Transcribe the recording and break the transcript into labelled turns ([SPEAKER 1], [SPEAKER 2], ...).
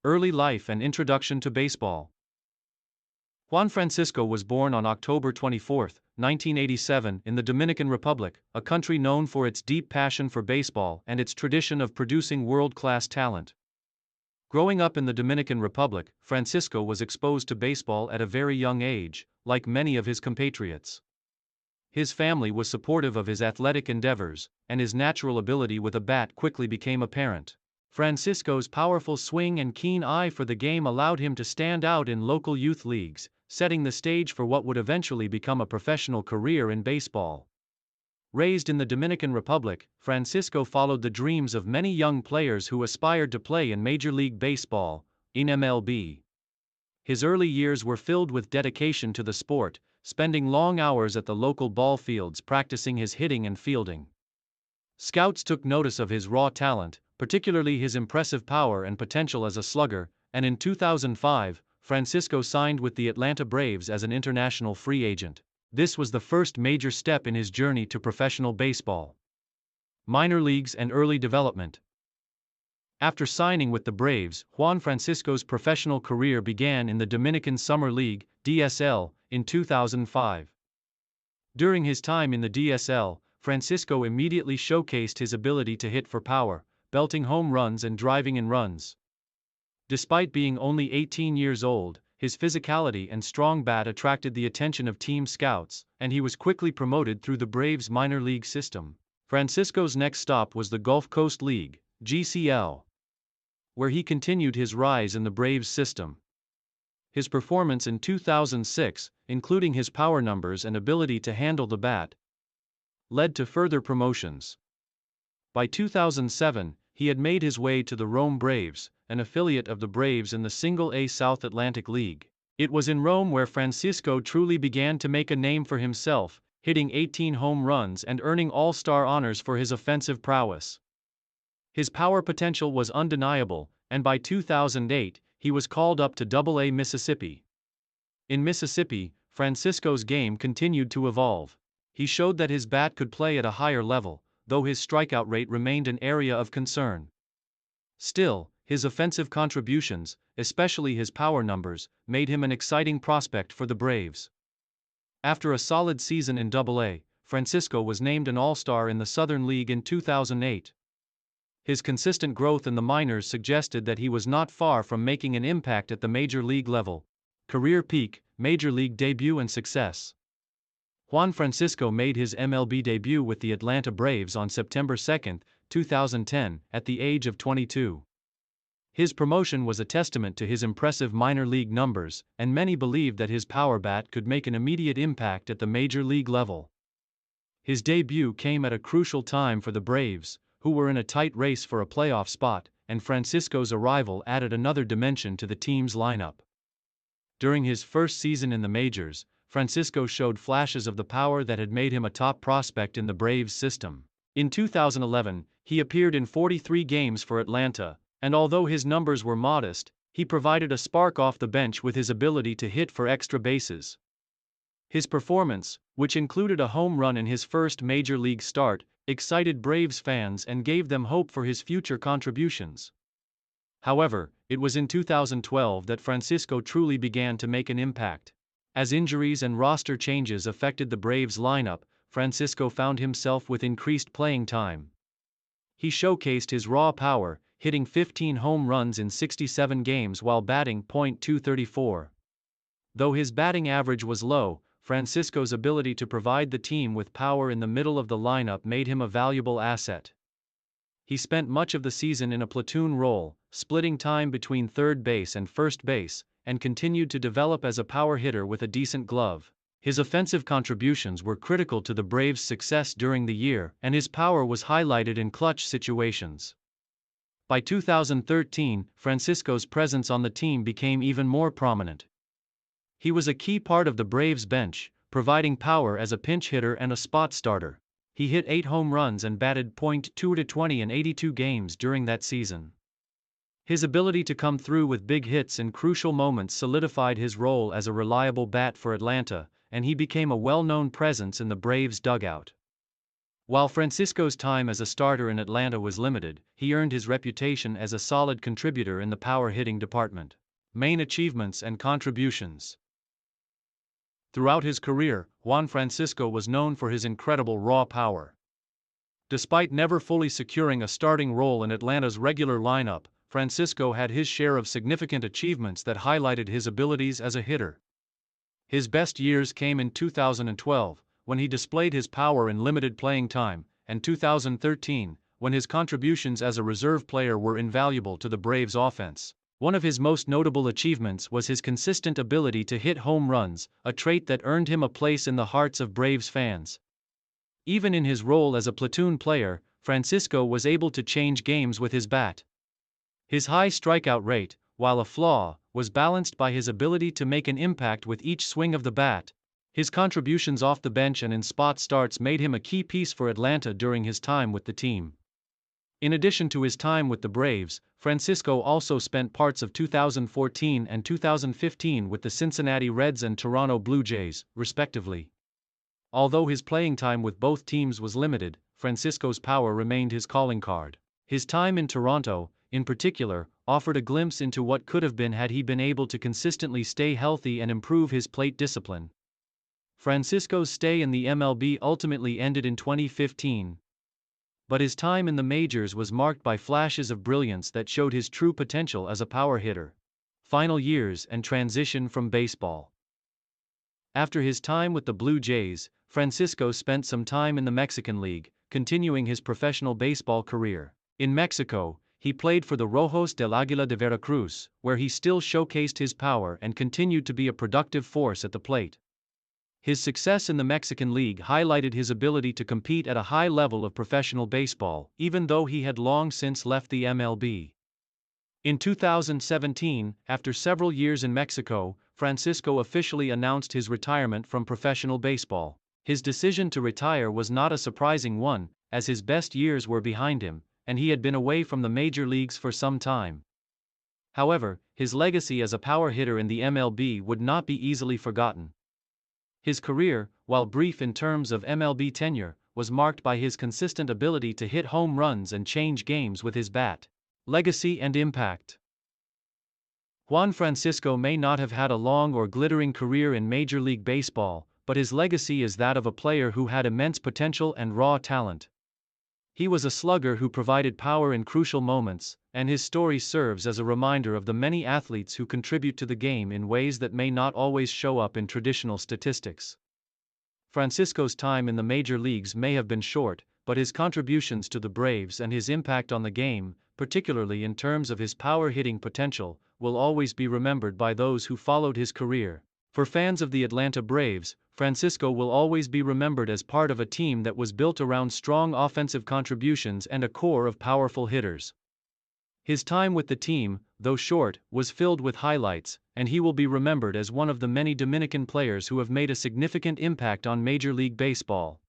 [SPEAKER 1] Early life and introduction to baseball. Juan Francisco was born on October 24, 1987, in the Dominican Republic, a country known for its deep passion for baseball and its tradition of producing world-class talent. Growing up in the Dominican Republic, Francisco was exposed to baseball at a very young age, like many of his compatriots. His family was supportive of his athletic endeavors, and his natural ability with a bat quickly became apparent. Francisco's powerful swing and keen eye for the game allowed him to stand out in local youth leagues, setting the stage for what would eventually become a professional career in baseball. Raised in the Dominican Republic, Francisco followed the dreams of many young players who aspired to play in Major League Baseball, in MLB. His early years were filled with dedication to the sport, spending long hours at the local ball fields practicing his hitting and fielding. Scouts took notice of his raw talent, particularly his impressive power and potential as a slugger, and in 2005, Francisco signed with the Atlanta Braves as an international free agent. This was the first major step in his journey to professional baseball. Minor leagues and early development. After signing with the Braves, Juan Francisco's professional career began in the Dominican Summer League, DSL, in 2005. During his time in the DSL, Francisco immediately showcased his ability to hit for power, belting home runs and driving in runs. Despite being only 18 years old, his physicality and strong bat attracted the attention of team scouts, and he was quickly promoted through the Braves minor league system. Francisco's next stop was the Gulf Coast League, GCL, where he continued his rise in the Braves system. His performance in 2006, including his power numbers and ability to handle the bat, led to further promotions. By 2007, he had made his way to the Rome Braves, an affiliate of the Braves in the Single-A South Atlantic League. It was in Rome where Francisco truly began to make a name for himself, hitting 18 home runs and earning All-Star honors for his offensive prowess. His power potential was undeniable, and by 2008, he was called up to Double-A Mississippi. In Mississippi, Francisco's game continued to evolve. He showed that his bat could play at a higher level, though his strikeout rate remained an area of concern. Still, his offensive contributions, especially his power numbers, made him an exciting prospect for the Braves. After a solid season in Double-A, Francisco was named an All-Star in the Southern League in 2008. His consistent growth in the minors suggested that he was not far from making an impact at the major league level. Career peak, major league debut and success. Juan Francisco made his MLB debut with the Atlanta Braves on September 2, 2010, at the age of 22. His promotion was a testament to his impressive minor league numbers, and many believed that his power bat could make an immediate impact at the major league level. His debut came at a crucial time for the Braves, who were in a tight race for a playoff spot, and Francisco's arrival added another dimension to the team's lineup. During his first season in the majors, Francisco showed flashes of the power that had made him a top prospect in the Braves system. In 2011, he appeared in 43 games for Atlanta, and although his numbers were modest, he provided a spark off the bench with his ability to hit for extra bases. His performance, which included a home run in his first major league start, excited Braves fans and gave them hope for his future contributions. However, it was in 2012 that Francisco truly began to make an impact. As injuries and roster changes affected the Braves lineup, Francisco found himself with increased playing time. He showcased his raw power, hitting 15 home runs in 67 games while batting .234. Though his batting average was low, Francisco's ability to provide the team with power in the middle of the lineup made him a valuable asset. He spent much of the season in a platoon role, splitting time between third base and first base, and continued to develop as a power hitter with a decent glove. His offensive contributions were critical to the Braves' success during the year, and his power was highlighted in clutch situations. By 2013, Francisco's presence on the team became even more prominent. He was a key part of the Braves' bench, providing power as a pinch hitter and a spot starter. He hit 8 home runs and batted .220 in 82 games during that season. His ability to come through with big hits in crucial moments solidified his role as a reliable bat for Atlanta, and he became a well-known presence in the Braves' dugout. While Francisco's time as a starter in Atlanta was limited, he earned his reputation as a solid contributor in the power hitting department. Main achievements and contributions. Throughout his career, Juan Francisco was known for his incredible raw power. Despite never fully securing a starting role in Atlanta's regular lineup, Francisco had his share of significant achievements that highlighted his abilities as a hitter. His best years came in 2012, when he displayed his power in limited playing time, and 2013, when his contributions as a reserve player were invaluable to the Braves' offense. One of his most notable achievements was his consistent ability to hit home runs, a trait that earned him a place in the hearts of Braves fans. Even in his role as a platoon player, Francisco was able to change games with his bat. His high strikeout rate, while a flaw, was balanced by his ability to make an impact with each swing of the bat. His contributions off the bench and in spot starts made him a key piece for Atlanta during his time with the team. In addition to his time with the Braves, Francisco also spent parts of 2014 and 2015 with the Cincinnati Reds and Toronto Blue Jays, respectively. Although his playing time with both teams was limited, Francisco's power remained his calling card. His time in Toronto, in particular, offered a glimpse into what could have been had he been able to consistently stay healthy and improve his plate discipline. Francisco's stay in the MLB ultimately ended in 2015. But his time in the majors was marked by flashes of brilliance that showed his true potential as a power hitter. Final years and transition from baseball. After his time with the Blue Jays, Francisco spent some time in the Mexican League, continuing his professional baseball career. In Mexico, he played for the Rojos del Águila de Veracruz, where he still showcased his power and continued to be a productive force at the plate. His success in the Mexican League highlighted his ability to compete at a high level of professional baseball, even though he had long since left the MLB. In 2017, after several years in Mexico, Francisco officially announced his retirement from professional baseball. His decision to retire was not a surprising one, as his best years were behind him, and he had been away from the major leagues for some time. However, his legacy as a power hitter in the MLB would not be easily forgotten. His career, while brief in terms of MLB tenure, was marked by his consistent ability to hit home runs and change games with his bat. Legacy and impact. Juan Francisco may not have had a long or glittering career in Major League Baseball, but his legacy is that of a player who had immense potential and raw talent. He was a slugger who provided power in crucial moments, and his story serves as a reminder of the many athletes who contribute to the game in ways that may not always show up in traditional statistics. Francisco's time in the major leagues may have been short, but his contributions to the Braves and his impact on the game, particularly in terms of his power-hitting potential, will always be remembered by those who followed his career. For fans of the Atlanta Braves, Francisco will always be remembered as part of a team that was built around strong offensive contributions and a core of powerful hitters. His time with the team, though short, was filled with highlights, and he will be remembered as one of the many Dominican players who have made a significant impact on Major League Baseball.